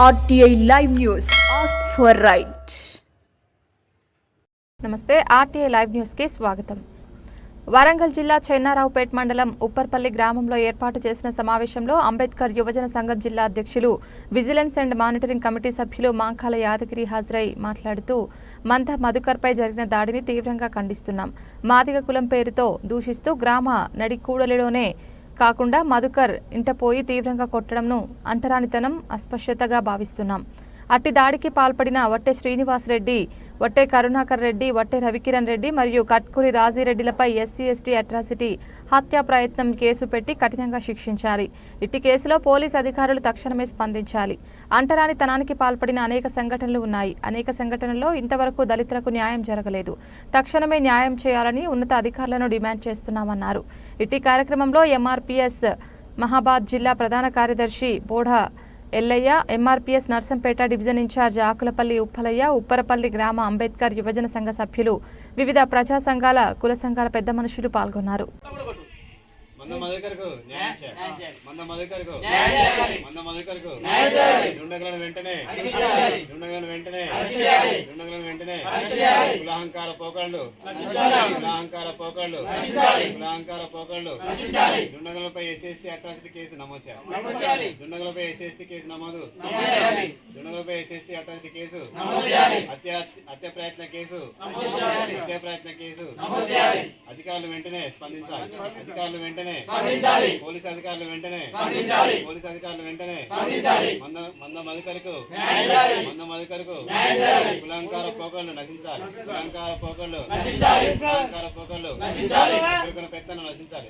RTI Live News. Ask for right. నమస్తే RTI Live News కి స్వాగతం. వరంగల్ జిల్లా చెన్నారావుపేట్ మండలం ఉప్పర్పల్లి గ్రామంలో ఏర్పాటు చేసిన సమావేశంలో అంబేద్కర్ యువజన సంఘం జిల్లా అధ్యక్షులు విజిలెన్స్ అండ్ మానిటరింగ్ కమిటీ సభ్యులు మాంకాల యాదగిరి హాజరై మాట్లాడుతూ మంద మధుకర్పై జరిగిన దాడిని తీవ్రంగా ఖండిస్తున్నాం. మాదిగ కులం పేరుతో దూషిస్తూ గ్రామ నడికూడలిలోనే కాకుండా మధుకర్ ఇంటపోయి తీవ్రంగా కొట్టడంను అంటరానితనం అస్పష్టతగా భావిస్తున్నాం. అట్టి దాడికి పాల్పడిన వట్టె శ్రీనివాసరెడ్డి, వట్టె కరుణాకర్ రెడ్డి, వట్టె రవికిరణ్ రెడ్డి మరియు కట్కూరి రాజిరెడ్డిలపై SC/ST అట్రాసిటీ హత్యా ప్రయత్నం కేసు పెట్టి కఠినంగా శిక్షించాలి. ఇట్టి కేసులో పోలీస్ అధికారులు తక్షణమే స్పందించాలి. అంటరానితనానికి పాల్పడిన అనేక సంఘటనలు ఉన్నాయి. అనేక సంఘటనల్లో ఇంతవరకు దళితులకు న్యాయం జరగలేదు. తక్షణమే న్యాయం చేయాలని ఉన్నత అధికారులను డిమాండ్ చేస్తున్నామన్నారు. ఇట్టి కార్యక్రమంలో MRPS మహాబాద్ జిల్లా ప్రధాన కార్యదర్శి Bodha Ellaiah, MRPS Narsampet division incharge Akulapalli Uppalaiah, Upparapalli గ్రామ అంబేద్కర్ యువజన సంఘ సభ్యులు, వివిధ ప్రజా సంఘాల, కుల సంఘాల పెద్ద మనుషులు పాల్గొన్నారు. కులాహంకార పోకళ్ళు దుండగులపై SC/ST అట్రాసిటీ కేసు నమోదు చేయాలి. దుండగులపై SC/ST కేసు నమోదు, దుండగులపై SC/ST అట్రాసిటీ కేసు, హత్య ప్రయత్న కేసు, అధికారులు వెంటనే స్పందించాలి. అధికారులు వెంటనే పోలీస్ అధికారులు వెంటనే మంద మధుకరకు కులాంకార పోకళ్ళు నశించాలి. అగ్రకుల పెత్తనం నశించాలి.